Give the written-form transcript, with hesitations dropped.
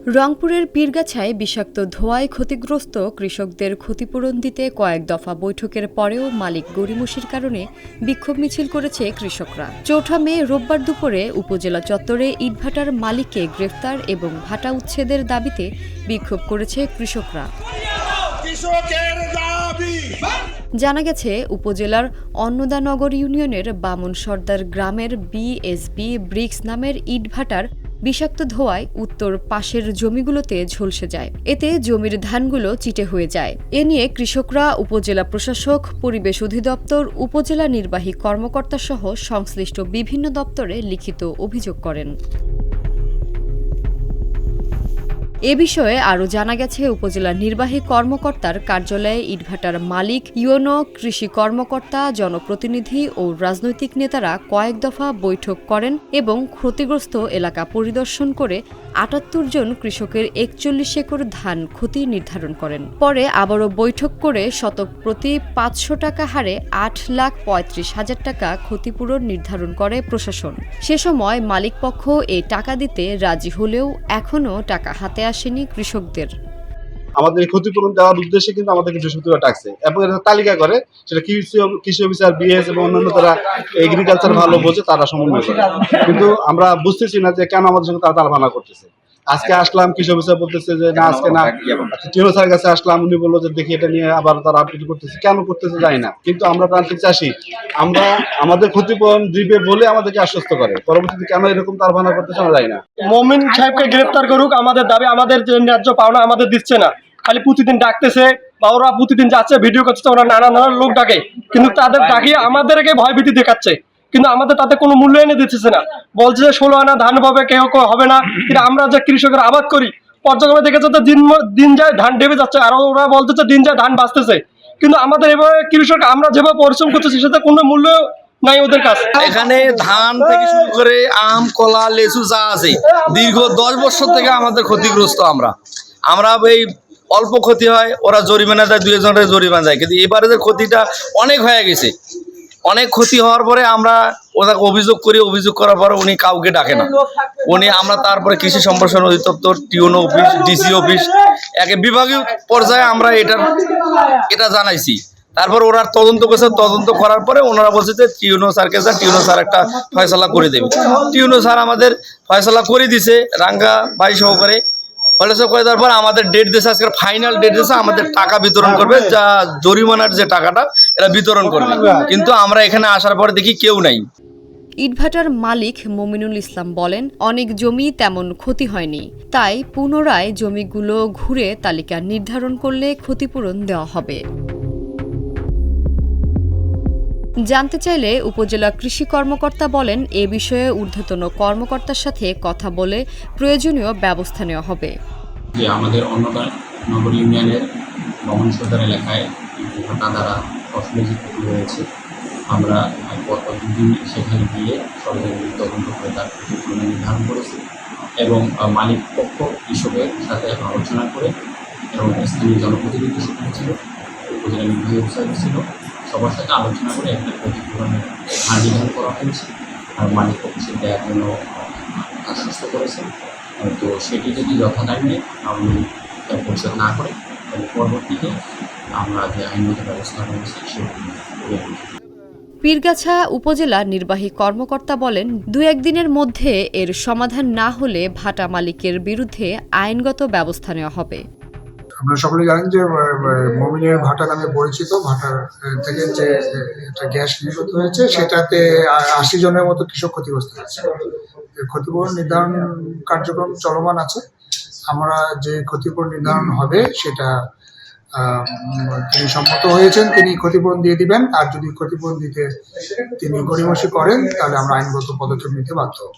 রংপুরের পীরগাছায় বিষাক্ত ধোঁয়ায় ক্ষতিগ্রস্ত কৃষকদের ক্ষতিপূরণ দিতে কয়েক দফা বৈঠকের পরেও মালিক গড়িমসির কারণে বিক্ষোভ মিছিল করেছে কৃষকরা। ৪ মে রোববার দুপুরে উপজেলা চত্বরে ইটভাটার মালিককে গ্রেফতার এবং ভাটা উচ্ছেদের দাবিতে বিক্ষোভ করেছে কৃষকরা। জানা গেছে, উপজেলার অন্নদানগর ইউনিয়নের বামন সর্দার গ্রামের বিএসবি ব্রিক্স নামের ইটভাটার বিষাক্ত ধোঁয়ায় উত্তর পাশের জমিগুলোতে ঝলসে যায়। এতে জমির ধানগুলো চিটে হয়ে যায়। এ নিয়ে কৃষকরা উপজেলা প্রশাসক, পরিবেশ অধিদপ্তর, উপজেলা নির্বাহী কর্মকর্তা সহ সংশ্লিষ্ট বিভিন্ন দপ্তরে লিখিত অভিযোগ করেন। এ বিষয়ে আরও জানা গেছে, উপজেলা নির্বাহী কর্মকর্তার কার্যালয়ে ইটভাটার মালিক, ইউনো, কৃষি কর্মকর্তা, জনপ্রতিনিধি ও রাজনৈতিক নেতারা কয়েক দফা বৈঠক করেন এবং ক্ষতিগ্রস্ত এলাকা পরিদর্শন করে ৭৮ জন কৃষকের ৪১ একর ধান ক্ষতি নির্ধারণ করেন। পরে আবারও বৈঠক করে শতক প্রতি ৫০০ টাকা হারে ৮,৩৫,০০০ টাকা ক্ষতিপূরণ নির্ধারণ করে প্রশাসন। সে সময় মালিকপক্ষ এই টাকা দিতে রাজি হলেও এখনও টাকা হাতে আসেনি কৃষকদের। আমাদের ক্ষতিপূরণ দেওয়ার উদ্দেশ্যে কিন্তু আমাদেরকে বৃহস্পতিবার ডাকছে এবং এটা তালিকা করে, সেটা কৃষি অফিসার, বিএস এবং অন্যান্য তারা এগ্রিকালচার ভালো বোঝে, তারা সমন্বয় করে। কিন্তু আমরা বুঝতেছি না যে কেন আমাদের সঙ্গে তারা তালবানা করতেছে। আজকে আসলাম, কৃষি অফিসার বলতেছে যে না, আজকে না। টিনো স্যার কাছে আসলাম, উনি বললো যে দেখি এটা নিয়ে আবার তারা আপডেট করতেছে। কেন করতেছে জানি না, কিন্তু আমরা প্রান্তিক চাষি, আমরা আমাদের ক্ষতিপূরণ দিবে বলে আমাদেরকে আশ্বস্ত করে। পরবর্তীতে কেন এরকম তালবানা করতেছে না জানি না। মমিন সাহেবকে গ্রেফতার করুক, আমাদের দাবি, আমাদের যে ন্যায্য পাওনা আমাদের দিচ্ছে না। খালি প্রতিদিন ডাকতেছে বা ওরা প্রতিদিন যাচ্ছে, ভিডিও করতেছে, ওরা নানান লোক ডাকে, কিন্তু তাদের ডাকিয়ে আমাদেরকে ভয়ভীতি দেখাচ্ছে, কিন্তু আমাদের তাতে কোনো মূল্য এনে দিচ্ছে না। বলছে যে 16 আনা ধান পাবে, কেউ হবে না। কিন্তু আমরা যে কৃষকের আবাদ করি, পর্যায়ক্রমে দেখেছে যে দিন যায় ধান ডেবে যাচ্ছে, আর ওরা বলতেছে দিন যায় ধান বাঁচতেছে। কিন্তু আমাদের এভাবে কৃষক আমরা যেভাবে পরিশ্রম করতেছি সেটা কোনো মূল্য নাই ওদের কাছে। এখানে ধান থেকে শুরু করে আম, কলা, লেচু যা আছে, দীর্ঘ 10 বছর থেকে আমাদের ক্ষতিগ্রস্ত। আমরা এই অল্প ক্ষতি হয়, ওরা জরিমানা দেয়, 2 জনের জরিমানা দেয়, কিন্তু এবারে যে ক্ষতিটা অনেক হয়ে গেছে। অনেক ক্ষতি হওয়ার পরে আমরা ওনাকে অভিযোগ করি, অভিযোগ করার পরে উনি কাউকে ডাকে না। আমরা তারপরে কৃষি সম্প্রসারণ অধিদপ্তর, টিউনো অফিস, ডিসি অফিস, একে বিভাগীয় পর্যায়ে আমরা এটা জানাইছি। তারপর ওরা তদন্ত করছে, তদন্ত করার পরে ওনারা বলছে যে টিউনো স্যারকে স্যার, টিউনো স্যার একটা ফয়সালা করে দেবে। টিউনো স্যার আমাদের ফয়সালা করে দিছে, রাঙ্গা ভাই সহকারে ফয়সালা করে দেওয়ার পর আমাদের ডেট দিয়েছে, আজকের ফাইনাল ডেট দিয়েছে, আমাদের টাকা বিতরণ করবে, যা জরিমানার যে টাকাটা এরা বিতরণ করবে। কিন্তু আমরা এখানে আসার পরে দেখি কেউ নাই। ইটভাটার মালিক মমিনুল ইসলাম বলেন, অনেক জমি তেমন ক্ষতি হয়নি, তাই পুনরায় জমিগুলো ঘুরে তালিকা নির্ধারণ করলে ক্ষতিপূরণ দেওয়া হবে। জানতে চাইলে উপজেলা কৃষি কর্মকর্তা বলেন, এ বিষয়ে ঊর্ধ্বতন কর্মকর্তার সাথে কথা বলে প্রয়োজনীয় ব্যবস্থা নেওয়া হবে। যে আমাদের অন্নদানগর ইউনিয়নের বামন সর্দার এলাকায় ঘটনা দ্বারা ফসলের যে ক্ষতি হয়েছে, আমরা গত 2 দিন সেখানে গিয়ে সরকারি তদন্ত করে তার ক্ষতিপূরণ নির্ধারণ করেছি এবং মালিক পক্ষ কৃষকের সাথে আলোচনা করে এবং স্থানীয় জনপ্রতিনিধি সেখানে ছিল, উপজেলা নির্বাহী অফিসার ছিল, সবার সাথে আলোচনা করে একটা ক্ষতিপূরণের হার নির্ধারণ করা হয়েছে। আর মালিক পক্ষ সেটা এখনও আশ্বস্ত করেছে। তো সেটি যদি যথা টাইমে পরিশোধ না করে, তাহলে পরবর্তীতে আমরা যে আইনগত ব্যবস্থা রয়েছে সেটি করে নেব। পীরগাছা উপজেলা নির্বাহী কর্মকর্তা বলেন, 2-1 দিনের মধ্যে এর সমাধান না হলে ভাটা মালিকের বিরুদ্ধে আইনগত ব্যবস্থা নেওয়া হবে। আপনারা সকলে জানেন যে মমিনের ভাটা নামে পরিচিত ভাটার থেকে যে একটা গ্যাস নির্গত হয়েছে, সেটাতে 80 জনের মতো কৃষক ক্ষতিগ্রস্ত হয়েছে। ক্ষতিপূরণ নির্ধারণ কার্যক্রম চলমান আছে। আমরা যে ক্ষতিপূরণ নির্ধারণ হবে সেটা তিনি সম্মত হয়েছেন, তিনি ক্ষতিপূরণ দিয়ে দিবেন। আর যদি ক্ষতিপূরণ দিতে তিনি গড়িমসি করেন, তাহলে আমরা আইনগত পদক্ষেপ নিতে বাধ্য হব।